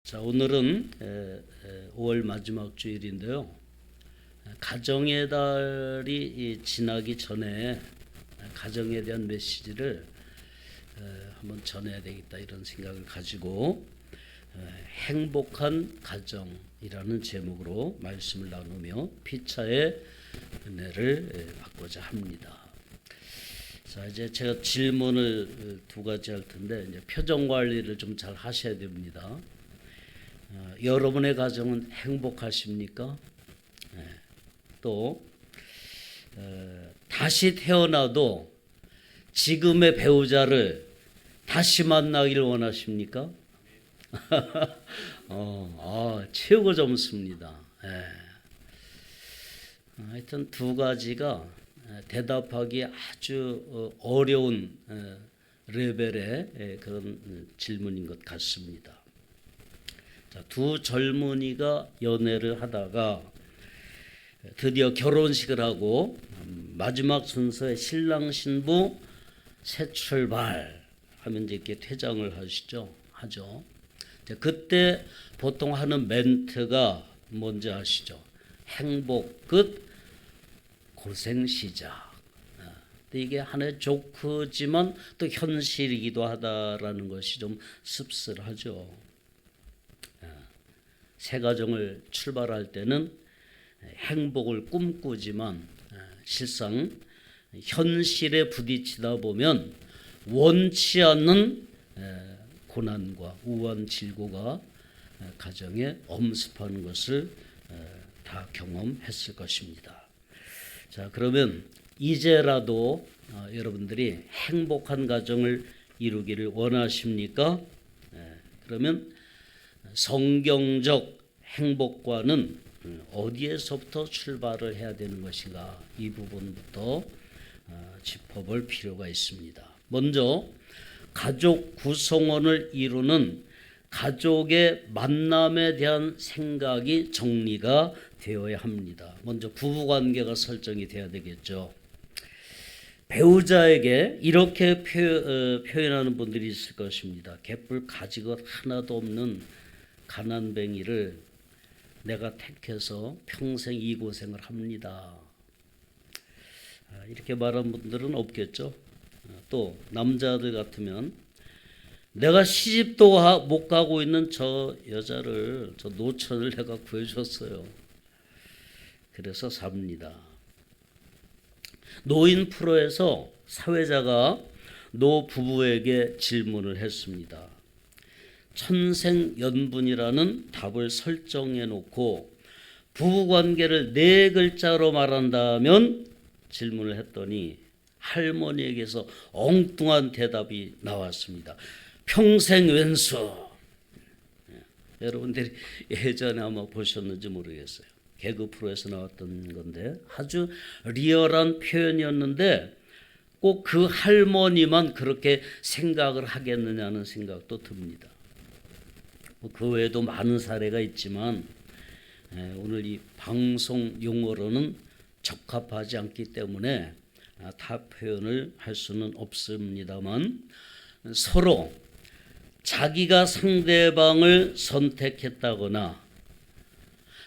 자, 오늘은 5월 마지막 주일인데요. 가정의 달이 지나기 전에 가정에 대한 메시지를 한번 전해야 되겠다 이런 생각을 가지고 행복한 가정이라는 제목으로 말씀을 나누며 피차의 은혜를 받고자 합니다. 자, 이제 제가 질문을 두 가지 할 텐데 이제 표정 관리를 좀 잘 하셔야 됩니다. 여러분의 가정은 행복하십니까? 또 다시 태어나도 지금의 배우자를 다시 만나기를 원하십니까? 최고 점수입니다. 하여튼 두 가지가 대답하기 아주 어려운 레벨의 그런 질문인 것 같습니다. 두 젊은이가 연애를 하다가 드디어 결혼식을 하고 마지막 순서에 신랑 신부 새 출발 하면 이제 이렇게 퇴장을 하죠. 그때 보통 하는 멘트가 뭔지 아시죠? 행복 끝, 고생 시작. 이게 하나의 조크지만 또 현실이기도 하다라는 것이 좀 씁쓸하죠. 새 가정을 출발할 때는 행복을 꿈꾸지만 실상 현실에 부딪히다 보면 원치 않는 고난과 우한 질고가 가정에 엄습하는 것을 다 경험했을 것입니다. 자, 그러면 이제라도 여러분들이 행복한 가정을 이루기를 원하십니까? 그러면 성경적 행복과는 어디에서부터 출발을 해야 되는 것인가, 이 부분부터 짚어볼 필요가 있습니다. 먼저 가족 구성원을 이루는 가족의 만남에 대한 생각이 정리가 되어야 합니다. 먼저 부부관계가 설정이 돼야 되겠죠. 배우자에게 이렇게 표현하는 분들이 있을 것입니다. 개뿔 가지것 하나도 없는 가난뱅이를 내가 택해서 평생 이 고생을 합니다. 이렇게 말하는 분들은 없겠죠. 또 남자들 같으면 내가 시집도 못 가고 있는 저 여자를, 저 노처를 내가 구해줬어요. 그래서 삽니다. 노인 프로에서 사회자가 노 부부에게 질문을 했습니다. 천생연분이라는 답을 설정해 놓고 부부관계를 네 글자로 말한다면 질문을 했더니 할머니에게서 엉뚱한 대답이 나왔습니다. 평생왼수. 여러분들이 예전에 아마 보셨는지 모르겠어요. 개그 프로에서 나왔던 건데 아주 리얼한 표현이었는데 꼭 그 할머니만 그렇게 생각을 하겠느냐는 생각도 듭니다. 그 외에도 많은 사례가 있지만 오늘 이 방송 용어로는 적합하지 않기 때문에 다 표현을 할 수는 없습니다만 서로 자기가 상대방을 선택했다거나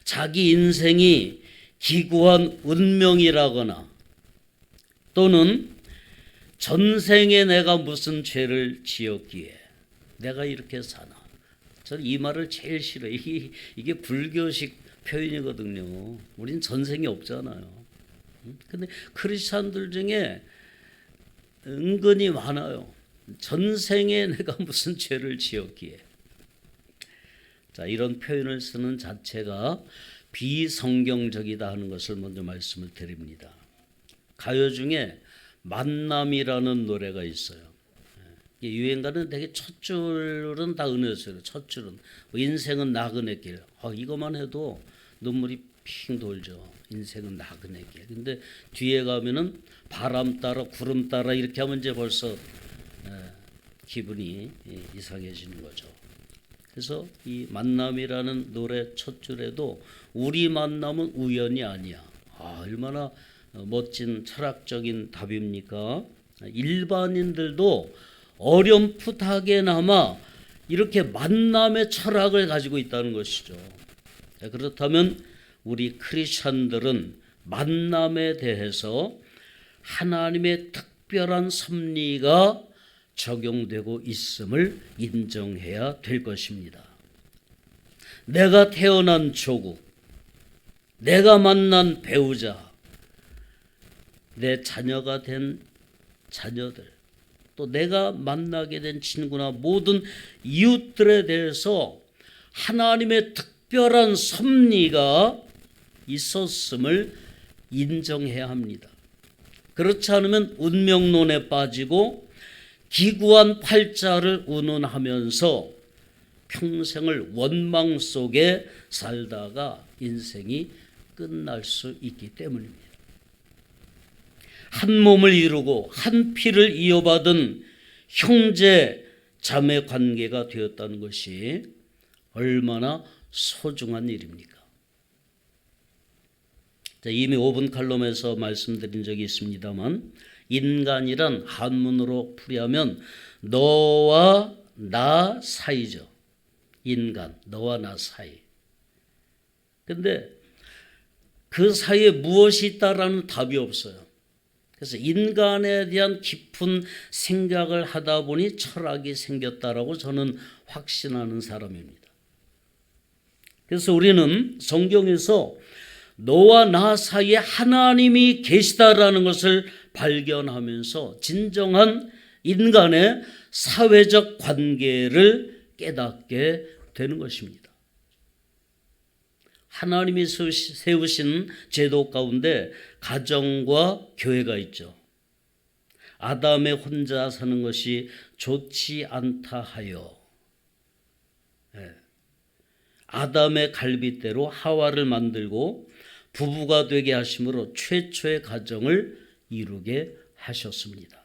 자기 인생이 기구한 운명이라거나 또는 전생에 내가 무슨 죄를 지었기에 내가 이렇게 사나, 저는 이 말을 제일 싫어요. 이게 불교식 표현이거든요. 우린 전생이 없잖아요. 근데 크리스찬들 중에 은근히 많아요. 전생에 내가 무슨 죄를 지었기에. 자, 이런 표현을 쓰는 자체가 비성경적이다 하는 것을 먼저 말씀을 드립니다. 가요 중에 만남이라는 노래가 있어요. 유행가는 되게 첫 줄은 다 은혜였어요. 첫 줄은 인생은 나그네 길. 이것만 해도 눈물이 핑 돌죠. 인생은 나그네 길. 근데 뒤에 가면은 바람 따라 구름 따라 이렇게 하면 이제 벌써 기분이 이상해지는 거죠. 그래서 이 만남이라는 노래 첫 줄에도 우리 만남은 우연이 아니야. 얼마나 멋진 철학적인 답입니까? 일반인들도 어렴풋하게나마 이렇게 만남의 철학을 가지고 있다는 것이죠. 그렇다면 우리 크리스천들은 만남에 대해서 하나님의 특별한 섭리가 적용되고 있음을 인정해야 될 것입니다. 내가 태어난 조국, 내가 만난 배우자, 내 자녀가 된 자녀들, 또 내가 만나게 된 친구나 모든 이웃들에 대해서 하나님의 특별한 섭리가 있었음을 인정해야 합니다. 그렇지 않으면 운명론에 빠지고 기구한 팔자를 운운하면서 평생을 원망 속에 살다가 인생이 끝날 수 있기 때문입니다. 한 몸을 이루고 한 피를 이어받은 형제 자매 관계가 되었다는 것이 얼마나 소중한 일입니까? 이미 5분 칼럼에서 말씀드린 적이 있습니다만, 인간이란 한문으로 풀이하면 너와 나 사이죠. 인간, 너와 나 사이. 근데 그 사이에 무엇이 있다라는 답이 없어요. 그래서 인간에 대한 깊은 생각을 하다 보니 철학이 생겼다라고 저는 확신하는 사람입니다. 그래서 우리는 성경에서 너와 나 사이에 하나님이 계시다라는 것을 발견하면서 진정한 인간의 사회적 관계를 깨닫게 되는 것입니다. 하나님이 세우신 제도 가운데 가정과 교회가 있죠. 아담의 혼자 사는 것이 좋지 않다 하여 아담의 갈빗대로 하와를 만들고 부부가 되게 하심으로 최초의 가정을 이루게 하셨습니다.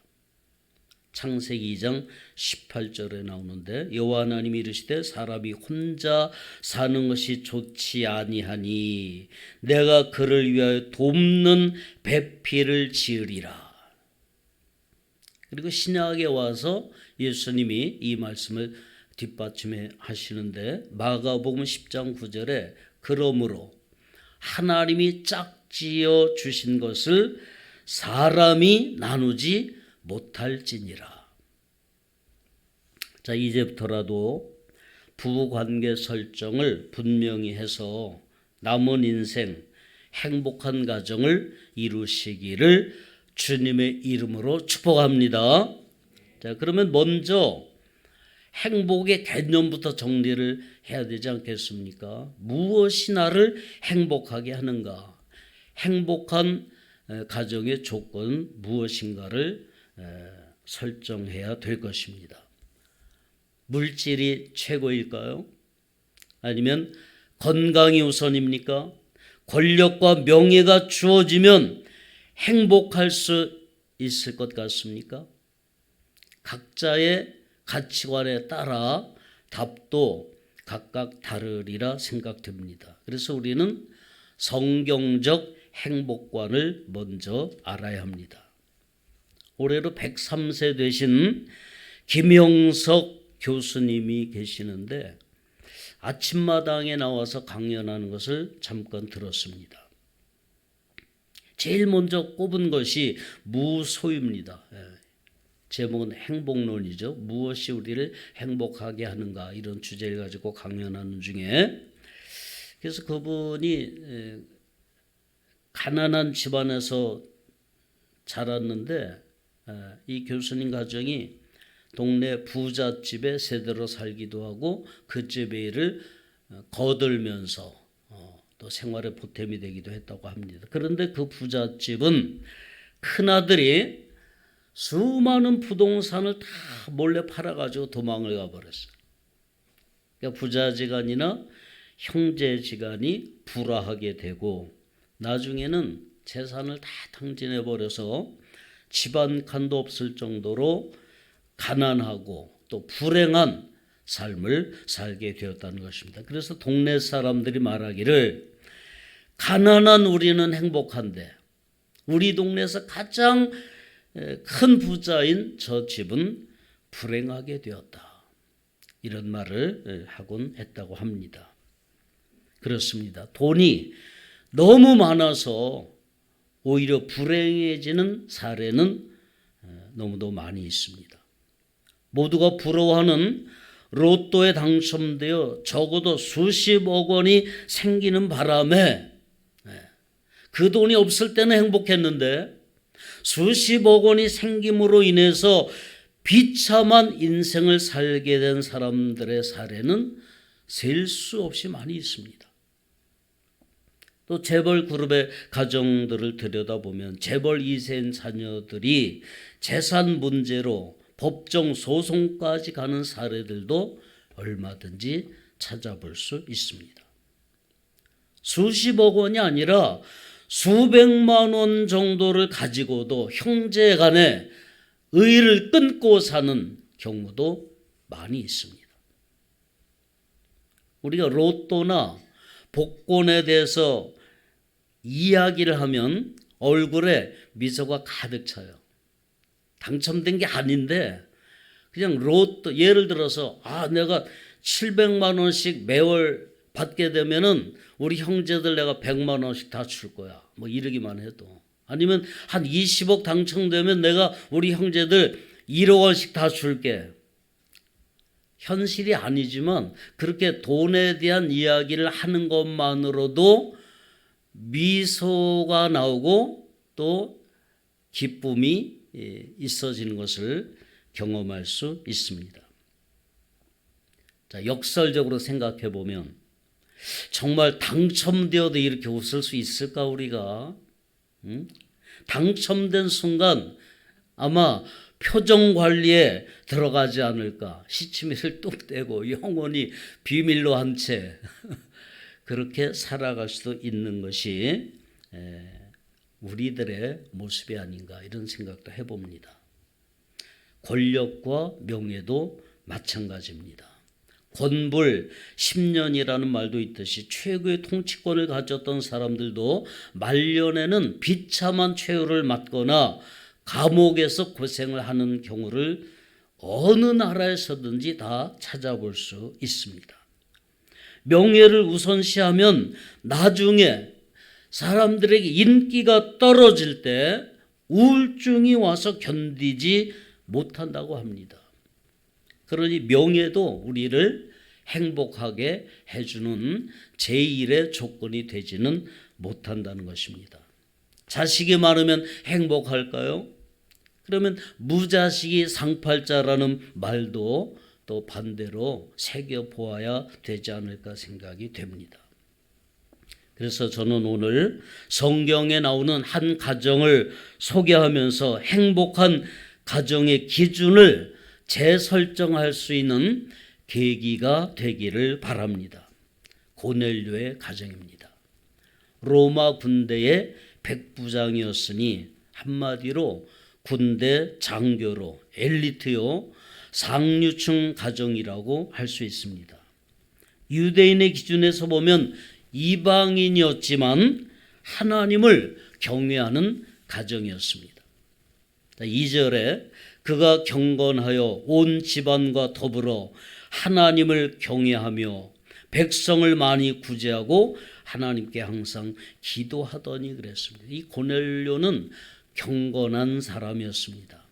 창세기 2장 18절에 나오는데 여호와 하나님이 이르시되 사람이 혼자 사는 것이 좋지 아니하니 내가 그를 위하여 돕는 배필을 지으리라. 그리고 신약에 와서 예수님이 이 말씀을 뒷받침해 하시는데 마가복음 10장 9절에 그러므로 하나님이 짝지어 주신 것을 사람이 나누지 못할지니라. 자, 이제부터라도 부부관계 설정을 분명히 해서 남은 인생 행복한 가정을 이루시기를 주님의 이름으로 축복합니다. 자, 그러면 먼저 행복의 개념부터 정리를 해야 되지 않겠습니까? 무엇이 나를 행복하게 하는가? 행복한 가정의 조건 무엇인가를 설정해야 될 것입니다. 물질이 최고일까요? 아니면 건강이 우선입니까? 권력과 명예가 주어지면 행복할 수 있을 것 같습니까? 각자의 가치관에 따라 답도 각각 다르리라 생각됩니다. 그래서 우리는 성경적 행복관을 먼저 알아야 합니다. 올해로 103세 되신 김영석 교수님이 계시는데 아침마당에 나와서 강연하는 것을 잠깐 들었습니다. 제일 먼저 꼽은 것이 무소유입니다. 제목은 행복론이죠. 무엇이 우리를 행복하게 하는가, 이런 주제를 가지고 강연하는 중에, 그래서 그분이 가난한 집안에서 자랐는데 이 교수님 가정이 동네 부잣집에 세대로 살기도 하고 그 집의 일을 거들면서 또 생활의 보탬이 되기도 했다고 합니다. 그런데 그 부잣집은 큰아들이 수많은 부동산을 다 몰래 팔아가지고 도망을 가버렸어요. 그러니까 부자지간이나 형제지간이 불화하게 되고 나중에는 재산을 다 탕진해버려서 집안 칸도 없을 정도로 가난하고 또 불행한 삶을 살게 되었다는 것입니다. 그래서 동네 사람들이 말하기를 가난한 우리는 행복한데 우리 동네에서 가장 큰 부자인 저 집은 불행하게 되었다. 이런 말을 하곤 했다고 합니다. 그렇습니다. 돈이 너무 많아서 오히려 불행해지는 사례는 너무도 많이 있습니다. 모두가 부러워하는 로또에 당첨되어 적어도 수십억 원이 생기는 바람에 그 돈이 없을 때는 행복했는데 수십억 원이 생김으로 인해서 비참한 인생을 살게 된 사람들의 사례는 셀 수 없이 많이 있습니다. 또 재벌 그룹의 가정들을 들여다보면 재벌 2세인 자녀들이 재산 문제로 법정 소송까지 가는 사례들도 얼마든지 찾아볼 수 있습니다. 수십억 원이 아니라 수백만 원 정도를 가지고도 형제 간에 의를 끊고 사는 경우도 많이 있습니다. 우리가 로또나 복권에 대해서 이야기를 하면 얼굴에 미소가 가득 차요. 당첨된 게 아닌데 그냥 로또 예를 들어서 내가 700만 원씩 매월 받게 되면은 우리 형제들 내가 100만 원씩 다 줄 거야. 뭐 이러기만 해도. 아니면 한 20억 당첨되면 내가 우리 형제들 1억 원씩 다 줄게. 현실이 아니지만 그렇게 돈에 대한 이야기를 하는 것만으로도 미소가 나오고 또 기쁨이 있어지는 것을 경험할 수 있습니다. 자, 역설적으로 생각해 보면 정말 당첨되어도 이렇게 웃을 수 있을까 우리가? 당첨된 순간 아마 표정 관리에 들어가지 않을까. 시치미를 뚝 떼고 영원히 비밀로 한 채 그렇게 살아갈 수도 있는 것이 우리들의 모습이 아닌가 이런 생각도 해봅니다. 권력과 명예도 마찬가지입니다. 권불 10년이라는 말도 있듯이 최고의 통치권을 가졌던 사람들도 말년에는 비참한 최후를 맞거나 감옥에서 고생을 하는 경우를 어느 나라에서든지 다 찾아볼 수 있습니다. 명예를 우선시하면 나중에 사람들에게 인기가 떨어질 때 우울증이 와서 견디지 못한다고 합니다. 그러니 명예도 우리를 행복하게 해주는 제1의 조건이 되지는 못한다는 것입니다. 자식이 많으면 행복할까요? 그러면 무자식이 상팔자라는 말도 또 반대로 새겨보아야 되지 않을까 생각이 됩니다. 그래서 저는 오늘 성경에 나오는 한 가정을 소개하면서 행복한 가정의 기준을 재설정할 수 있는 계기가 되기를 바랍니다. 고넬료의 가정입니다. 로마 군대의 백부장이었으니 한마디로 군대 장교로 엘리트요 상류층 가정이라고 할 수 있습니다. 유대인의 기준에서 보면 이방인이었지만 하나님을 경외하는 가정이었습니다. 2절에 그가 경건하여 온 집안과 더불어 하나님을 경외하며 백성을 많이 구제하고 하나님께 항상 기도하더니 그랬습니다. 이 고넬료는 경건한 사람이었습니다.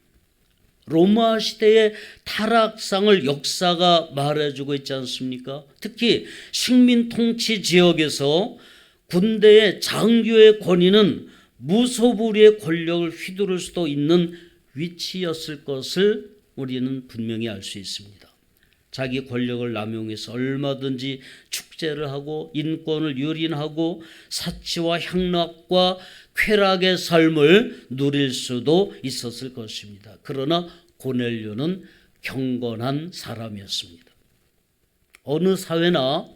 로마 시대의 타락상을 역사가 말해주고 있지 않습니까? 특히 식민 통치 지역에서 군대의 장교의 권위는 무소불위의 권력을 휘두를 수도 있는 위치였을 것을 우리는 분명히 알 수 있습니다. 자기 권력을 남용해서 얼마든지 축제를 하고 인권을 유린하고 사치와 향락과 쾌락의 삶을 누릴 수도 있었을 것입니다. 그러나 고넬료는 경건한 사람이었습니다. 어느 사회나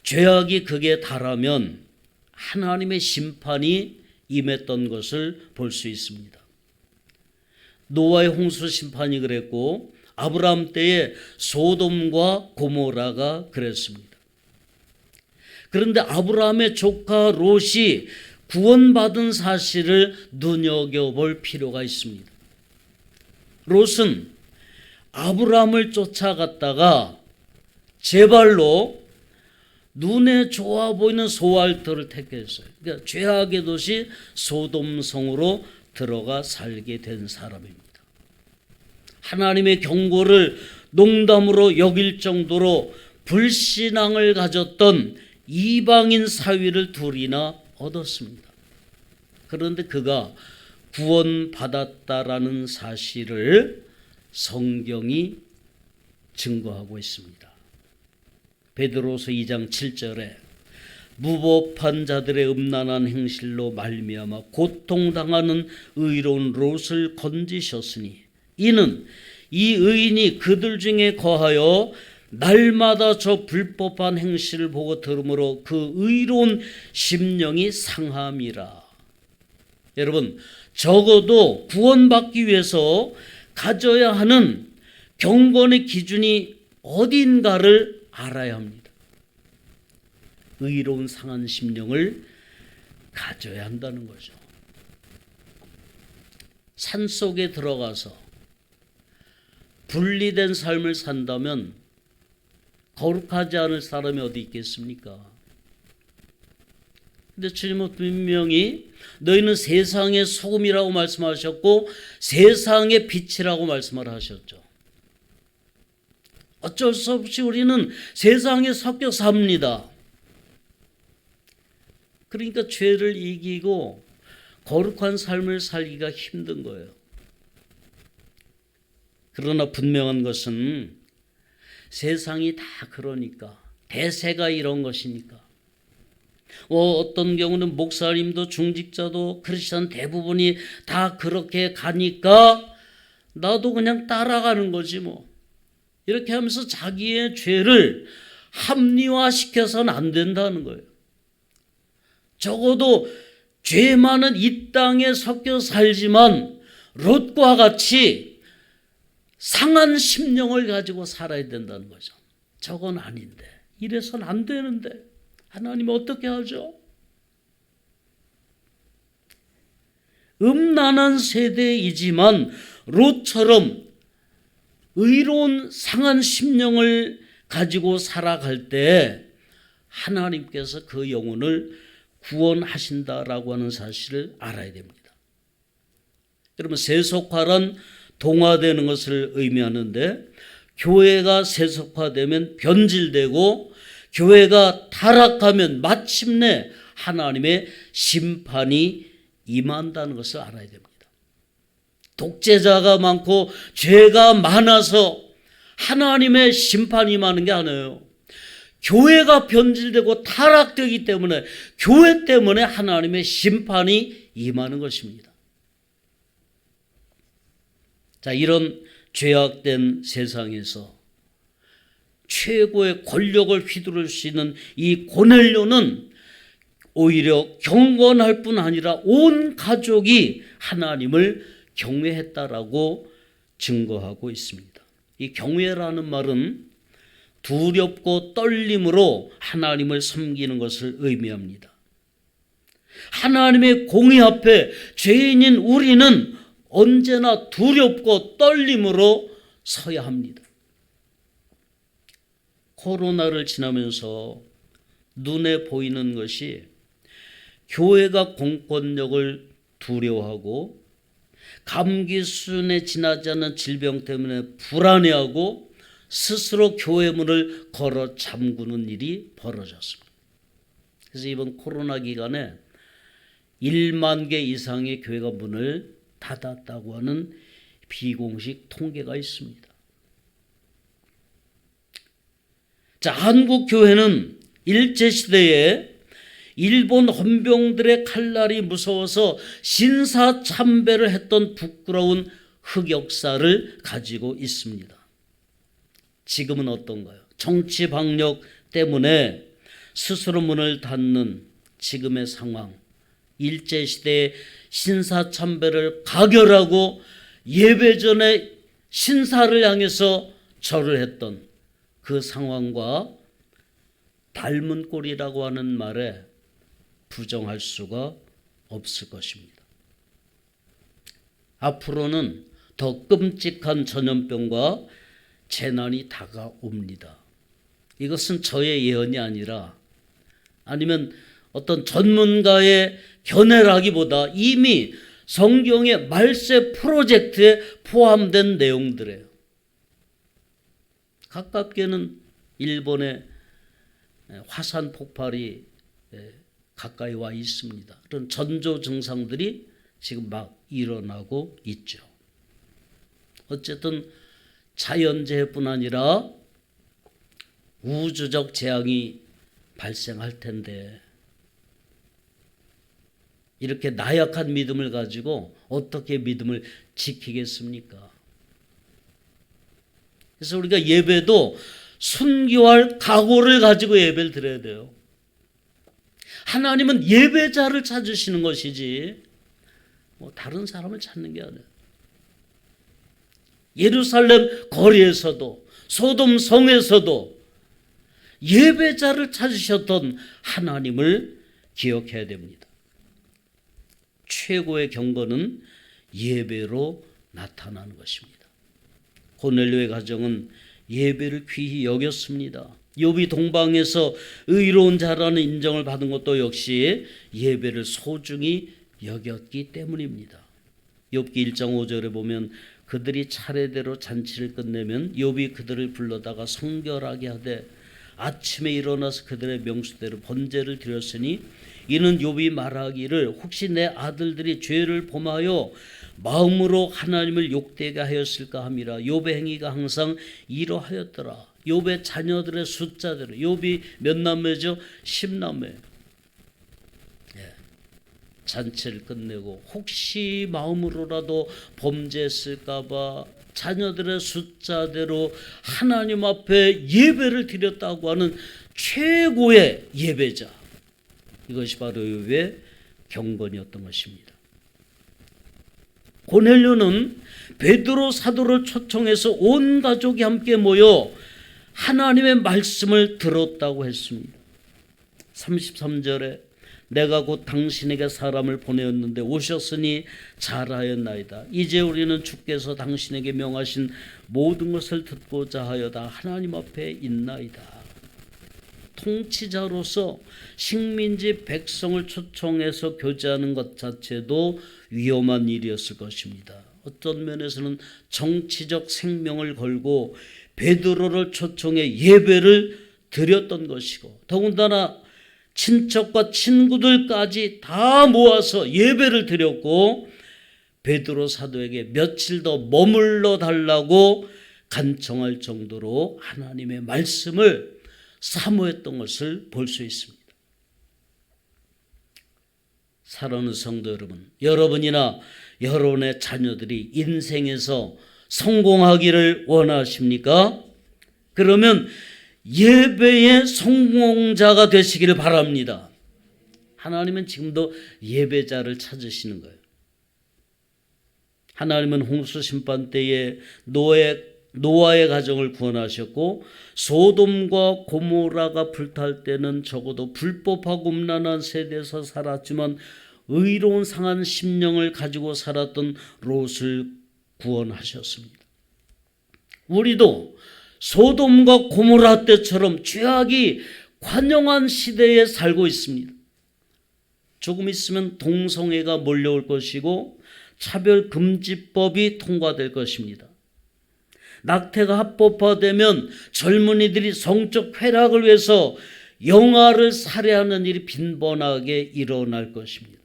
죄악이 극에 달하면 하나님의 심판이 임했던 것을 볼 수 있습니다. 노아의 홍수 심판이 그랬고 아브라함 때의 소돔과 고모라가 그랬습니다. 그런데 아브라함의 조카 롯이 구원받은 사실을 눈여겨볼 필요가 있습니다. 롯은 아브라함을 쫓아갔다가 제 발로 눈에 좋아 보이는 소알터를 택했어요. 그러니까 죄악의 도시 소돔성으로 들어가 살게 된 사람입니다. 하나님의 경고를 농담으로 여길 정도로 불신앙을 가졌던 이방인 사위를 둘이나 얻었습니다. 그런데 그가 구원받았다라는 사실을 성경이 증거하고 있습니다. 베드로서 2장 7절에 무법한 자들의 음란한 행실로 말미암아 고통당하는 의로운 롯을 건지셨으니 이는 이 의인이 그들 중에 거하여 날마다 저 불법한 행실을 보고 들으므로 그 의로운 심령이 상함이라. 여러분, 적어도 구원받기 위해서 가져야 하는 경건의 기준이 어딘가를 알아야 합니다. 의로운 상한 심령을 가져야 한다는 거죠. 산속에 들어가서 분리된 삶을 산다면 거룩하지 않을 사람이 어디 있겠습니까? 근데 주님은 분명히 너희는 세상의 소금이라고 말씀하셨고 세상의 빛이라고 말씀을 하셨죠. 어쩔 수 없이 우리는 세상에 섞여 삽니다. 그러니까 죄를 이기고 거룩한 삶을 살기가 힘든 거예요. 그러나 분명한 것은 세상이 다 그러니까, 대세가 이런 것이니까. 어떤 경우는 목사님도 중직자도 크리스천 대부분이 다 그렇게 가니까 나도 그냥 따라가는 거지 뭐. 이렇게 하면서 자기의 죄를 합리화시켜서는 안 된다는 거예요. 적어도 죄 많은 이 땅에 섞여 살지만 롯과 같이 상한 심령을 가지고 살아야 된다는 거죠. 저건 아닌데, 이래서는 안 되는데 하나님이 어떻게 하죠? 음란한 세대이지만 롯처럼 의로운 상한 심령을 가지고 살아갈 때 하나님께서 그 영혼을 구원하신다라고 하는 사실을 알아야 됩니다. 여러분, 세속화란 동화되는 것을 의미하는데 교회가 세속화되면 변질되고 교회가 타락하면 마침내 하나님의 심판이 임한다는 것을 알아야 됩니다. 독재자가 많고 죄가 많아서 하나님의 심판이 임하는 게 아니에요. 교회가 변질되고 타락되기 때문에 교회 때문에 하나님의 심판이 임하는 것입니다. 자, 이런 죄악된 세상에서 최고의 권력을 휘두를 수 있는 이 고넬료는 오히려 경건할 뿐 아니라 온 가족이 하나님을 경외했다라고 증거하고 있습니다. 이 경외라는 말은 두렵고 떨림으로 하나님을 섬기는 것을 의미합니다. 하나님의 공의 앞에 죄인인 우리는 언제나 두렵고 떨림으로 서야 합니다. 코로나를 지나면서 눈에 보이는 것이 교회가 공권력을 두려워하고 감기 수준에 지나지 않는 질병 때문에 불안해하고 스스로 교회 문을 걸어 잠그는 일이 벌어졌습니다. 그래서 이번 코로나 기간에 1만 개 이상의 교회가 문을 닫았다고 하는 비공식 통계가 있습니다. 자, 한국 교회는 일제시대에 일본 헌병들의 칼날이 무서워서 신사참배를 했던 부끄러운 흑역사를 가지고 있습니다. 지금은 어떤가요? 정치 방역 때문에 스스로 문을 닫는 지금의 상황, 일제시대의 신사참배를 가결하고 예배 전에 신사를 향해서 절을 했던 그 상황과 닮은 꼴이라고 하는 말에 부정할 수가 없을 것입니다. 앞으로는 더 끔찍한 전염병과 재난이 다가옵니다. 이것은 저의 예언이 아니라 아니면 어떤 전문가의 견해라기보다 이미 성경의 말세 프로젝트에 포함된 내용들이에요. 가깝게는 일본의 화산 폭발이 가까이 와 있습니다. 그런 전조 증상들이 지금 막 일어나고 있죠. 어쨌든 자연재해뿐 아니라 우주적 재앙이 발생할 텐데 이렇게 나약한 믿음을 가지고 어떻게 믿음을 지키겠습니까? 그래서 우리가 예배도 순교할 각오를 가지고 예배를 드려야 돼요. 하나님은 예배자를 찾으시는 것이지 뭐 다른 사람을 찾는 게 아니에요. 예루살렘 거리에서도 소돔 성에서도 예배자를 찾으셨던 하나님을 기억해야 됩니다. 최고의 경건은 예배로 나타나는 것입니다. 고넬료의 가정은 예배를 귀히 여겼습니다. 욥이 동방에서 의로운 자라는 인정을 받은 것도 역시 예배를 소중히 여겼기 때문입니다. 욥기 1장 5절에 보면 그들이 차례대로 잔치를 끝내면 욥이 그들을 불러다가 성결하게 하되 아침에 일어나서 그들의 명수대로 번제를 드렸으니 이는 욥이 말하기를 혹시 내 아들들이 죄를 범하여 마음으로 하나님을 욕되게 하였을까 함이라. 욥의 행위가 항상 이러하였더라. 욥의 자녀들의 숫자대로. 욥이 몇 남매죠? 10남매. 잔치를 끝내고 혹시 마음으로라도 범죄했을까 봐 자녀들의 숫자대로 하나님 앞에 예배를 드렸다고 하는 최고의 예배자. 이것이 바로 욥의 경건이었던 것입니다. 고넬료는 베드로 사도를 초청해서 온 가족이 함께 모여 하나님의 말씀을 들었다고 했습니다. 33절에 내가 곧 당신에게 사람을 보내었는데 오셨으니 잘하였나이다. 이제 우리는 주께서 당신에게 명하신 모든 것을 듣고자 하여다 하나님 앞에 있나이다. 통치자로서 식민지 백성을 초청해서 교제하는 것 자체도 위험한 일이었을 것입니다. 어떤 면에서는 정치적 생명을 걸고 베드로를 초청해 예배를 드렸던 것이고 더군다나 친척과 친구들까지 다 모아서 예배를 드렸고 베드로 사도에게 며칠 더 머물러 달라고 간청할 정도로 하나님의 말씀을 사모했던 것을 볼 수 있습니다. 사랑하는 성도 여러분, 여러분이나 여러분의 자녀들이 인생에서 성공하기를 원하십니까? 그러면 예배의 성공자가 되시기를 바랍니다. 하나님은 지금도 예배자를 찾으시는 거예요. 하나님은 홍수 심판 때에 노아의 가정을 구원하셨고 소돔과 고모라가 불탈 때는 적어도 불법하고 음란한 세대에서 살았지만 의로운 상한 심령을 가지고 살았던 롯을 구원하셨습니다. 우리도 소돔과 고모라 때처럼 죄악이 관영한 시대에 살고 있습니다. 조금 있으면 동성애가 몰려올 것이고 차별금지법이 통과될 것입니다. 낙태가 합법화되면 젊은이들이 성적 쾌락을 위해서 영아를 살해하는 일이 빈번하게 일어날 것입니다.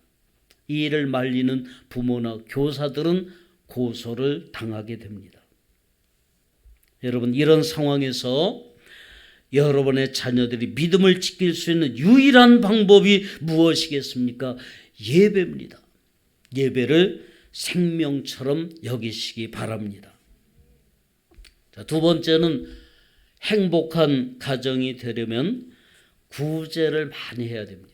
이 일을 말리는 부모나 교사들은 고소를 당하게 됩니다. 여러분, 이런 상황에서 여러분의 자녀들이 믿음을 지킬 수 있는 유일한 방법이 무엇이겠습니까? 예배입니다. 예배를 생명처럼 여기시기 바랍니다. 자, 두 번째는 행복한 가정이 되려면 구제를 많이 해야 됩니다.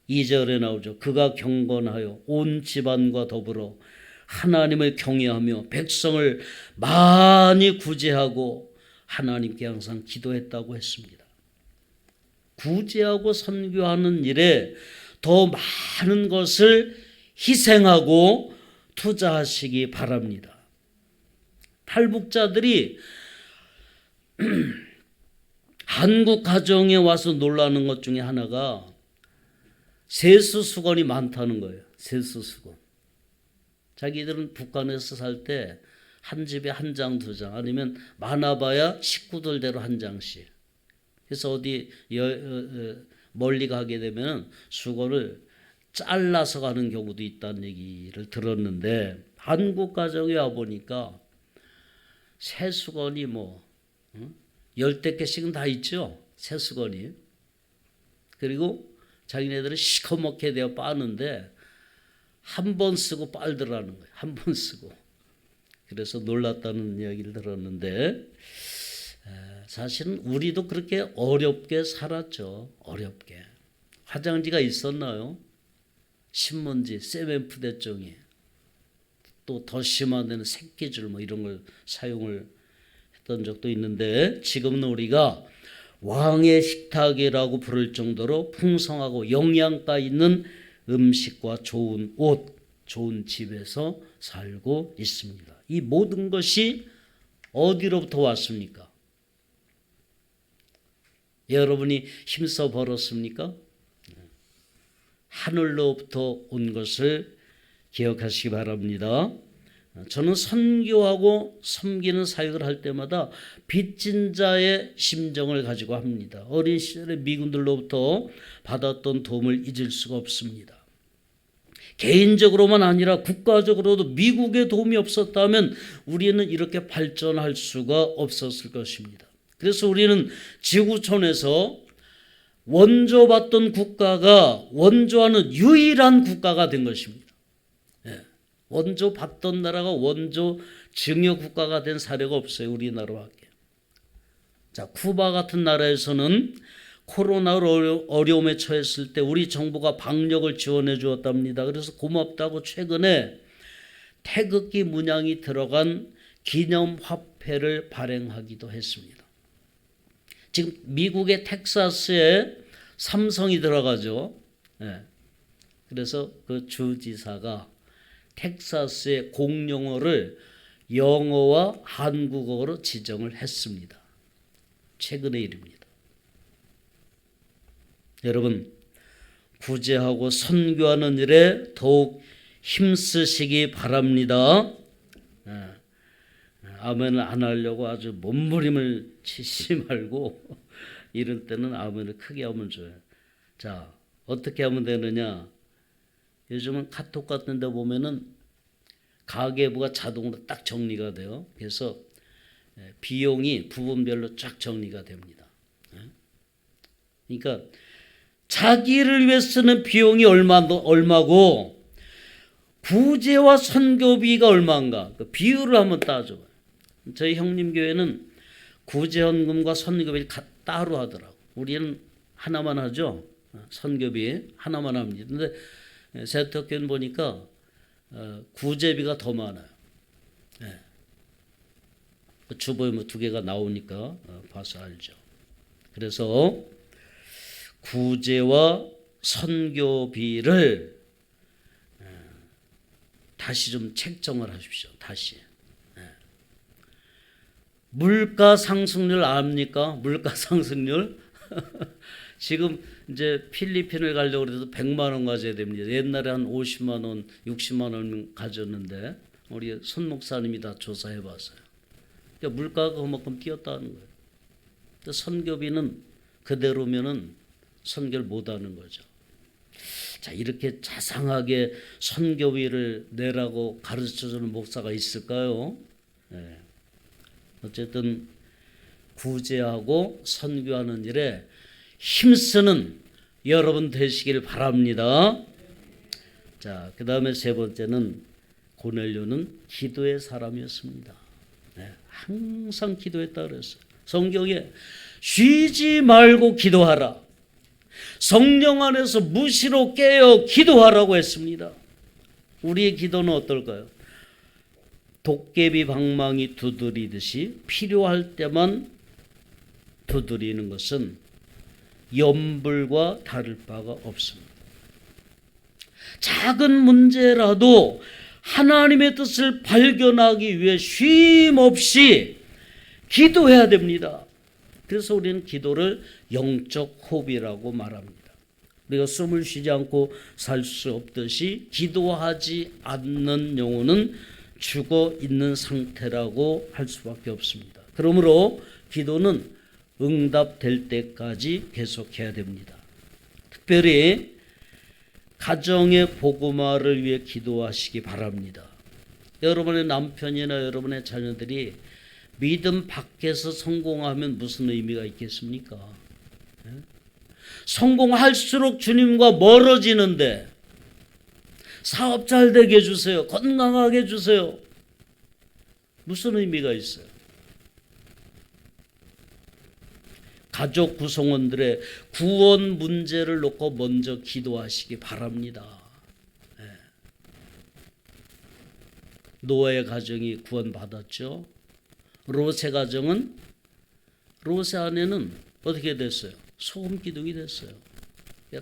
2절에 나오죠. 그가 경건하여 온 집안과 더불어 하나님을 경외하며 백성을 많이 구제하고 하나님께 항상 기도했다고 했습니다. 구제하고 선교하는 일에 더 많은 것을 희생하고 투자하시기 바랍니다. 탈북자들이 한국 가정에 와서 놀라는 것 중에 하나가 세수수건이 많다는 거예요. 세수수건. 자기들은 북한에서 살 때 한 집에 한 장, 두 장, 아니면 많아봐야 식구들대로 한 장씩. 그래서 어디 멀리 가게 되면 수건을 잘라서 가는 경우도 있다는 얘기를 들었는데, 한국 가정에 와 보니까 새수건이 뭐 10대 개씩은 다 있죠. 새수건이. 그리고 자기네들은 시커멓게 되어 빠는데 한 번 쓰고 빨더라는 거예요. 한 번 쓰고. 그래서 놀랐다는 이야기를 들었는데, 사실은 우리도 그렇게 어렵게 살았죠. 어렵게. 화장지가 있었나요? 신문지, 세멘푸대종이, 또 더 심한 데는 새끼줄 뭐 이런 걸 사용을 했던 적도 있는데, 지금은 우리가 왕의 식탁이라고 부를 정도로 풍성하고 영양가 있는 음식과 좋은 옷, 좋은 집에서 살고 있습니다. 이 모든 것이 어디로부터 왔습니까? 여러분이 힘써 벌었습니까? 하늘로부터 온 것을 기억하시기 바랍니다. 저는 선교하고 섬기는 사역을 할 때마다 빚진 자의 심정을 가지고 합니다. 어린 시절에 미군들로부터 받았던 도움을 잊을 수가 없습니다. 개인적으로만 아니라 국가적으로도 미국의 도움이 없었다면 우리는 이렇게 발전할 수가 없었을 것입니다. 그래서 우리는 지구촌에서 원조받던 국가가 원조하는 유일한 국가가 된 것입니다. 원조 받던 나라가 원조 증여 국가가 된 사례가 없어요. 우리나라밖에. 자, 쿠바 같은 나라에서는 코로나로 어려움에 처했을 때 우리 정부가 방역을 지원해 주었답니다. 그래서 고맙다고 최근에 태극기 문양이 들어간 기념 화폐를 발행하기도 했습니다. 지금 미국의 텍사스에 삼성이 들어가죠. 그래서 그 주지사가 텍사스의 공용어를 영어와 한국어로 지정을 했습니다. 최근의 일입니다. 여러분, 구제하고 선교하는 일에 더욱 힘쓰시기 바랍니다. 아멘을 안 하려고 아주 몸부림을 치지 말고 이런 때는 아멘을 크게 하면 좋아요. 자, 어떻게 하면 되느냐? 요즘은 카톡 같은 데 보면은 가계부가 자동으로 딱 정리가 돼요. 그래서 비용이 부분별로 쫙 정리가 됩니다. 그러니까 자기를 위해 쓰는 비용이 얼마고 구제와 선교비가 얼마인가, 그 비율을 한번 따져봐요. 저희 형님 교회는 구제헌금과 선교비를 따로 하더라고. 우리는 하나만 하죠. 선교비 하나만 합니다. 근데 세터교회는 보니까 구제비가 더 많아요. 주보에 뭐 2개가 나오니까 봐서 알죠. 그래서 구제와 선교비를 다시 좀 책정을 하십시오. 다시. 물가 상승률 압니까? 물가 상승률? 지금 이제 필리핀을 가려고 해도 100만 원 가져야 됩니다. 옛날에 한 50만 원, 60만 원 가졌는데 우리 손 목사님이 다 조사해 봤어요. 그러니까 물가가 그만큼 뛰었다는 거예요. 선교비는 그대로면은 선교를 못 하는 거죠. 자, 이렇게 자상하게 선교비를 내라고 가르쳐주는 목사가 있을까요? 어쨌든 구제하고 선교하는 일에 힘쓰는 여러분 되시길 바랍니다. 자, 그 다음에 세 번째는 고넬료는 기도의 사람이었습니다. 항상 기도했다 그랬어요. 성경에 쉬지 말고 기도하라. 성령 안에서 무시로 깨어 기도하라고 했습니다. 우리의 기도는 어떨까요? 도깨비 방망이 두드리듯이 필요할 때만 두드리는 것은 염불과 다를 바가 없습니다. 작은 문제라도 하나님의 뜻을 발견하기 위해 쉼 없이 기도해야 됩니다. 그래서 우리는 기도를 영적 호흡이라고 말합니다. 우리가 숨을 쉬지 않고 살 수 없듯이 기도하지 않는 영혼은 죽어 있는 상태라고 할 수밖에 없습니다. 그러므로 기도는 응답될 때까지 계속해야 됩니다. 특별히 가정의 복음화를 위해 기도하시기 바랍니다. 여러분의 남편이나 여러분의 자녀들이 믿음 밖에서 성공하면 무슨 의미가 있겠습니까? 성공할수록 주님과 멀어지는데 사업 잘 되게 해주세요. 건강하게 해주세요. 무슨 의미가 있어요? 가족 구성원들의 구원 문제를 놓고 먼저 기도하시기 바랍니다. 노아의 가정이 구원받았죠. 롯의 가정은, 롯의 아내는 어떻게 됐어요? 소금 기둥이 됐어요.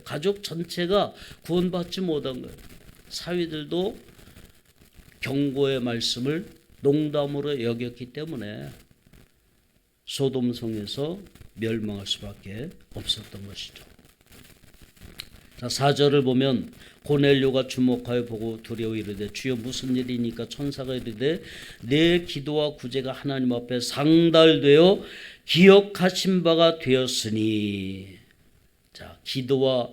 가족 전체가 구원받지 못한 거예요. 사위들도 경고의 말씀을 농담으로 여겼기 때문에 소돔성에서 멸망할 수밖에 없었던 것이죠. 자, 4절을 보면 고넬료가 주목하여 보고 두려워 이르되 주여 무슨 일이니까 천사가 이르되 내 기도와 구제가 하나님 앞에 상달되어 기억하신 바가 되었으니. 자, 기도와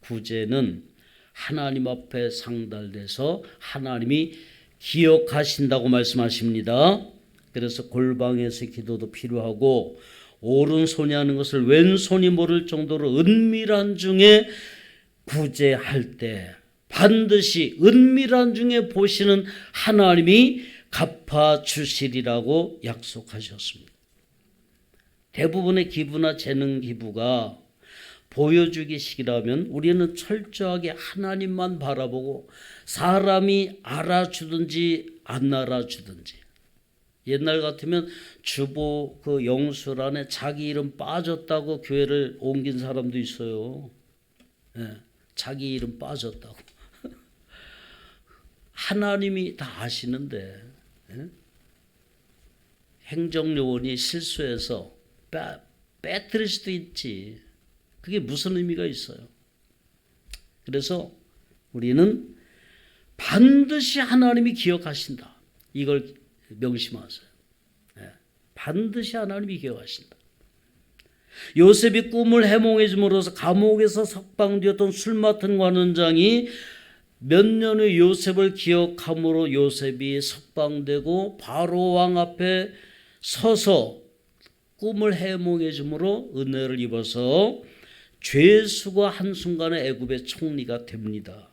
구제는 하나님 앞에 상달돼서 하나님이 기억하신다고 말씀하십니다. 그래서 골방에서 기도도 필요하고 오른손이 하는 것을 왼손이 모를 정도로 은밀한 중에 구제할 때 반드시 은밀한 중에 보시는 하나님이 갚아주시리라고 약속하셨습니다. 대부분의 기부나 재능 기부가 보여주기식이라면 우리는 철저하게 하나님만 바라보고 사람이 알아주든지 안 알아주든지, 옛날 같으면 주보 그 영수란에 자기 이름 빠졌다고 교회를 옮긴 사람도 있어요. 네, 자기 이름 빠졌다고. 하나님이 다 아시는데, 네? 행정요원이 실수해서 빼뜨릴 수도 있지. 그게 무슨 의미가 있어요? 그래서 우리는 반드시 하나님이 기억하신다. 이걸 명심하세요. 네. 반드시 하나님이 기억하신다. 요셉이 꿈을 해몽해줌으로써 감옥에서 석방되었던 술 맡은 관원장이 몇 년 후 요셉을 기억함으로 요셉이 석방되고 바로 왕 앞에 서서 꿈을 해몽해줌으로 은혜를 입어서 죄수가 한순간에 애굽의 총리가 됩니다.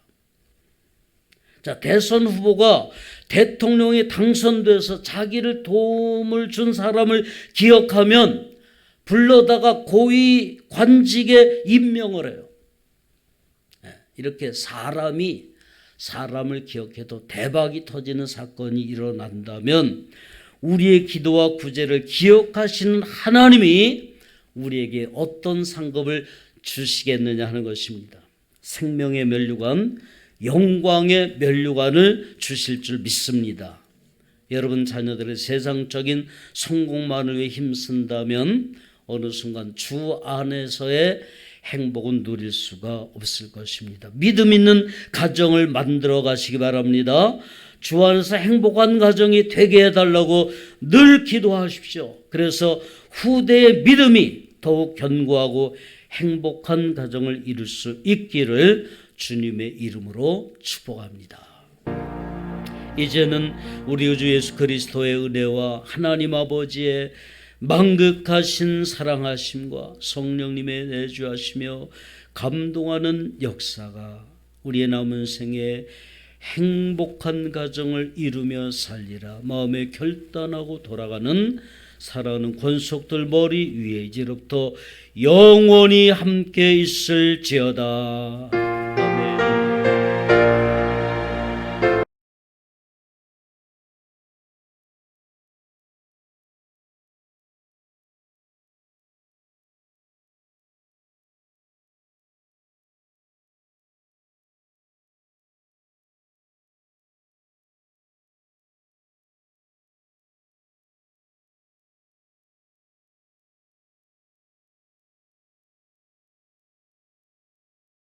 자, 대선 후보가 대통령이 당선돼서 자기를 도움을 준 사람을 기억하면 불러다가 고위 관직에 임명을 해요. 이렇게 사람이 사람을 기억해도 대박이 터지는 사건이 일어난다면 우리의 기도와 구제를 기억하시는 하나님이 우리에게 어떤 상급을 주시겠느냐 하는 것입니다. 생명의 면류관, 영광의 면류관을 주실 줄 믿습니다. 여러분 자녀들의 세상적인 성공만을 위해 힘쓴다면 어느 순간 주 안에서의 행복은 누릴 수가 없을 것입니다. 믿음 있는 가정을 만들어 가시기 바랍니다. 주 안에서 행복한 가정이 되게 해달라고 늘 기도하십시오. 그래서 후대의 믿음이 더욱 견고하고 행복한 가정을 이룰 수 있기를 주님의 이름으로 축복합니다. 이제는 우리 주 예수 그리스도의 은혜와 하나님 아버지의 만극하신 사랑하심과 성령님의 내주하시며 감동하는 역사가 우리의 남은 생에 행복한 가정을 이루며 살리라 마음에 결단하고 돌아가는 사랑하는 권속들 머리 위에 이제로부터 영원히 함께 있을지어다.